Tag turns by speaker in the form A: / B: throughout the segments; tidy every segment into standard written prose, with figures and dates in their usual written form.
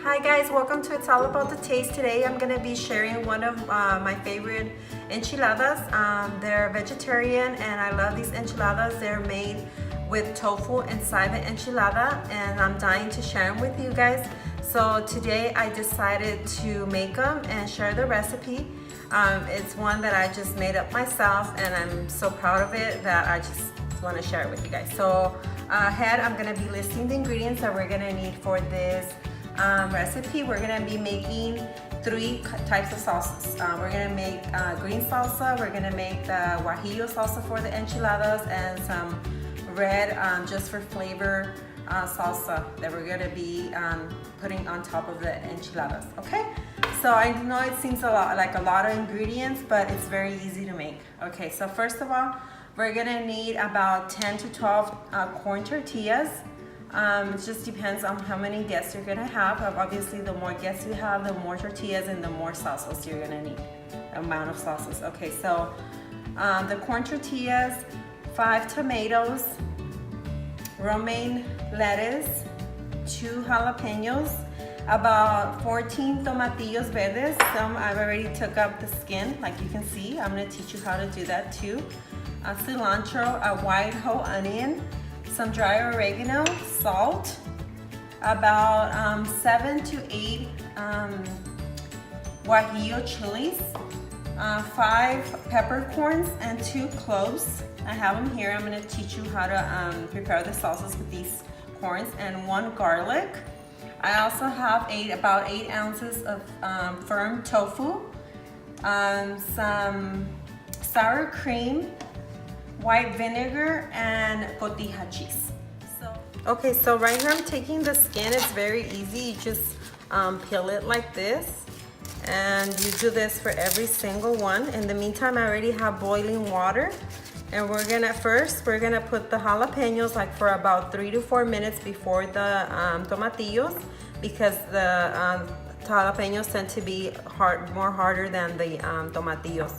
A: Hi guys, welcome to It's All About the Taste. Today I'm going to be sharing one of my favorite enchiladas. They're vegetarian and I love these enchiladas. They're made with tofu inside the enchilada and I'm dying to share them with you guys. So today I decided to make them and share the recipe. It's one that I just made up myself and I'm so proud of it that I just want to share it with you guys. So ahead I'm going to be listing the ingredients that we're going to need for this recipe. We're gonna be making three types of salsas. We're gonna make green salsa, we're gonna make the guajillo salsa for the enchiladas, and some red just for flavor salsa that we're gonna be putting on top of the enchiladas. Okay, so I know it seems a lot of ingredients, but it's very easy to make. Okay, so first of all, we're gonna need about 10 to 12 corn tortillas. It just depends on how many guests you're gonna have. Obviously, the more guests you have, the more tortillas and the more salsas you're gonna need. Amount of salsas. Okay, so the corn tortillas, 5 tomatoes, romaine lettuce, 2 jalapenos, about 14 tomatillos verdes. Some I've already took up the skin, like you can see. I'm gonna teach you how to do that too. Cilantro, a white whole onion, some dry oregano, salt, about 7 to 8 guajillo chilies, 5 peppercorns, and 2 cloves. I have them here. I'm going to teach you how to prepare the salsas with these corns, and 1 garlic. I also have about 8 ounces of firm tofu, some sour cream, white vinegar, and cotija cheese. Okay, so right here I'm taking the skin. It's very easy. You just peel it like this, and you do this for every single one. In the meantime, I already have boiling water, and we're gonna put the jalapenos like for about 3 to 4 minutes before the tomatillos, because the jalapenos tend to be more harder than the tomatillos.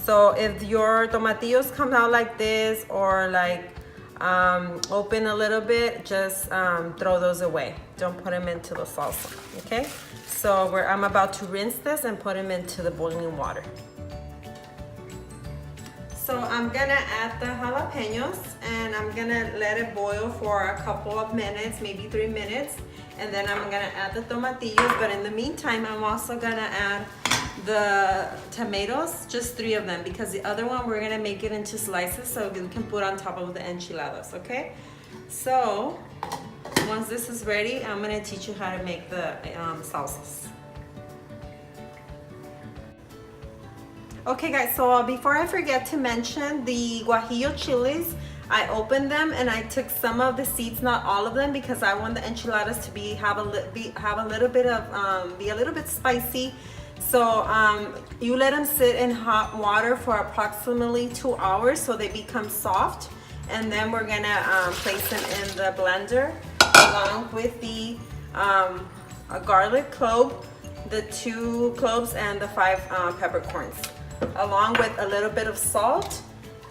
A: So if your tomatillos come out like this or like open a little bit, just throw those away. Don't put them into the salsa, okay? So I'm about to rinse this and put them into the boiling water. So I'm gonna add the jalapenos and I'm gonna let it boil for a couple of minutes, maybe 3 minutes, and then I'm gonna add the tomatillos. But in the meantime, I'm also gonna add the tomatoes, just 3 of them, because the other one we're gonna make it into slices so we can put on top of the enchiladas. Okay, so once this is ready, I'm gonna teach you how to make the salsas. Okay guys, so before I forget to mention the guajillo chilies, I opened them and I took some of the seeds, not all of them, because I want the enchiladas to be a little bit spicy. So you let them sit in hot water for approximately 2 hours so they become soft, and then we're gonna place them in the blender along with the a garlic clove, the 2 cloves, and the 5 peppercorns, along with a little bit of salt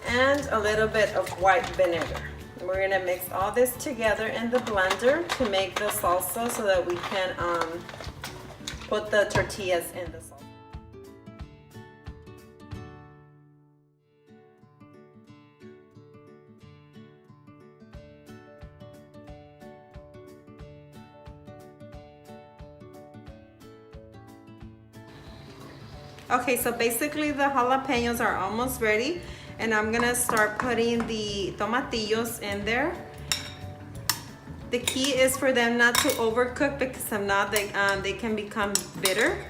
A: and a little bit of white vinegar. We're gonna mix all this together in the blender to make the salsa so that we can put the tortillas in the salsa. Okay, so basically the jalapenos are almost ready, and I'm gonna start putting the tomatillos in there. The key is for them not to overcook, because if not, they can become bitter,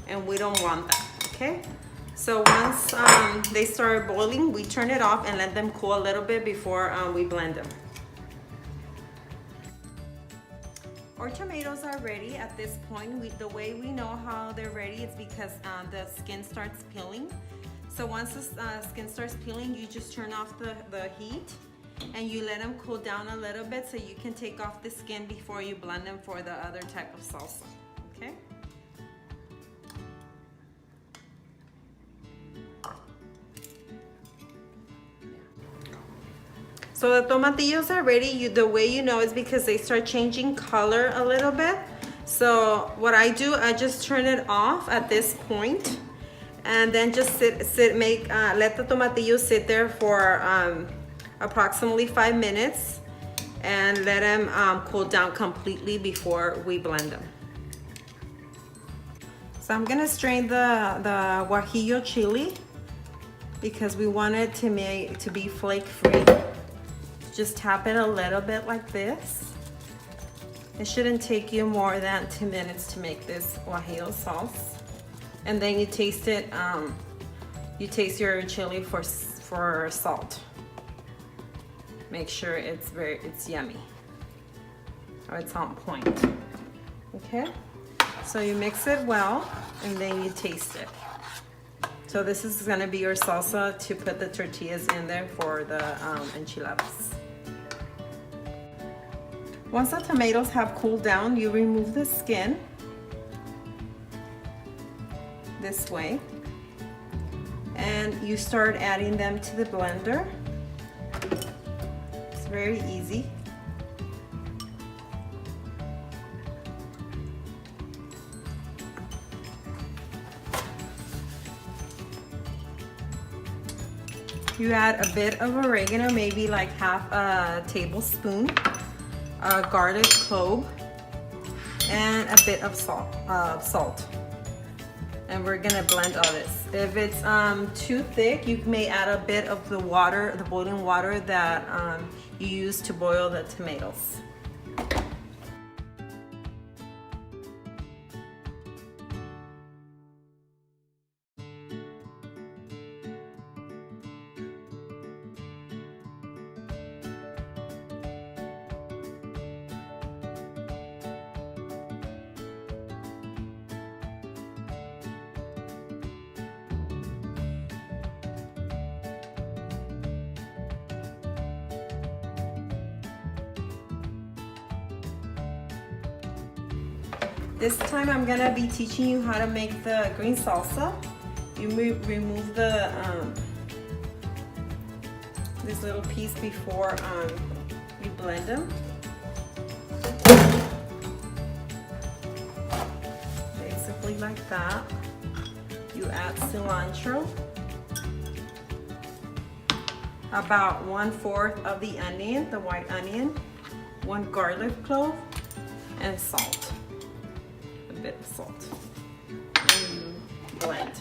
A: and we don't want that, okay? So once they start boiling, we turn it off and let them cool a little bit before we blend them. Our tomatoes are ready at this point. The way we know how they're ready is because the skin starts peeling. So once the skin starts peeling, you just turn off the heat and you let them cool down a little bit so you can take off the skin before you blend them for the other type of salsa, okay? So the tomatillos are ready. The way you know is because they start changing color a little bit. So what I do, I just turn it off at this point, and then just let the tomatillos sit there for approximately 5 minutes, and let them cool down completely before we blend them. So I'm gonna strain the guajillo chili because we want it to be flake free. Just tap it a little bit like this. It shouldn't take you more than 2 minutes to make this guajillo sauce. And then you taste it, you taste your chili for salt. Make sure it's yummy, or it's on point. Okay, so you mix it well, and then you taste it. So this is gonna be your salsa to put the tortillas in there for the enchiladas. Once the tomatoes have cooled down, you remove the skin this way, and you start adding them to the blender. It's very easy. You add a bit of oregano, maybe like half a tablespoon, garlic clove, and a bit of salt. And we're gonna blend all this. If it's too thick, you may add a bit of the water, the boiling water that you use to boil the tomatoes. This time I'm gonna be teaching you how to make the green salsa. You remove the this little piece before you blend them. Basically like that. You add cilantro, about 1/4 of the onion, the white onion, 1 garlic clove, and salt. Bit of salt, and you blend.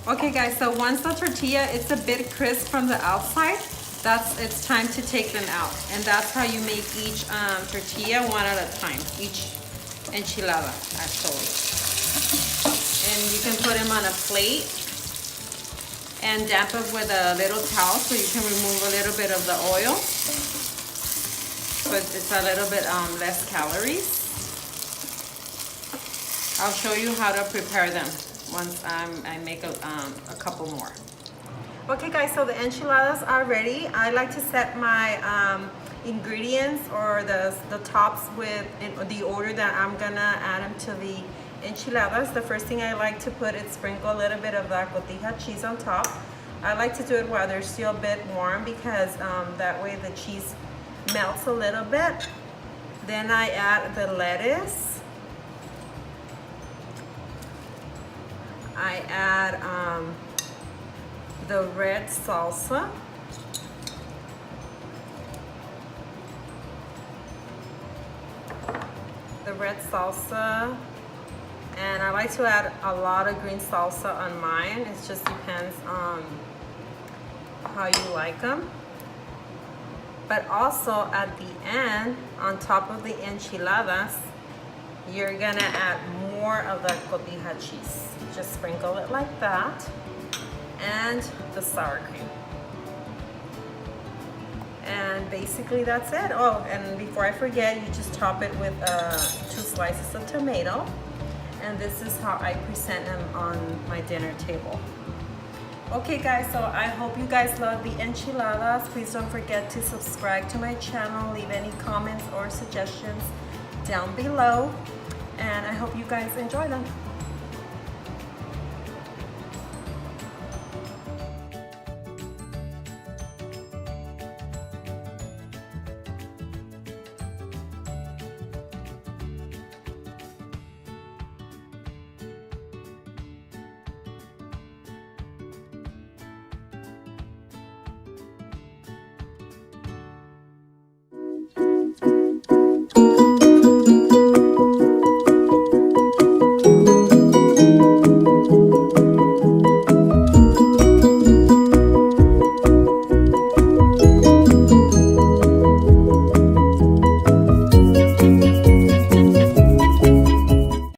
A: Okay guys, so once the tortilla is a bit crisp from the outside, it's time to take them out. And that's how you make each tortilla one at a time, each enchilada actually. And you can put them on a plate and damp it with a little towel so you can remove a little bit of the oil. So it's a little bit less calories. I'll show you how to prepare them once I make a couple more. Okay guys, so the enchiladas are ready. I like to set my ingredients or the tops with the order that I'm gonna add them to the enchiladas. The first thing I like to put is sprinkle a little bit of the cotija cheese on top. I like to do it while they're still a bit warm because that way the cheese melts a little bit. Then I add the lettuce. I add the red salsa. And I like to add a lot of green salsa on mine. It just depends on how you like them. But also at the end, on top of the enchiladas, you're gonna add more of the cotija cheese. Just sprinkle it like that. And the sour cream. And basically that's it. Oh, and before I forget, you just top it with 2 slices of tomato. And this is how I present them on my dinner table. Okay guys, so I hope you guys love the enchiladas. Please don't forget to subscribe to my channel. Leave any comments or suggestions down below. And I hope you guys enjoy them.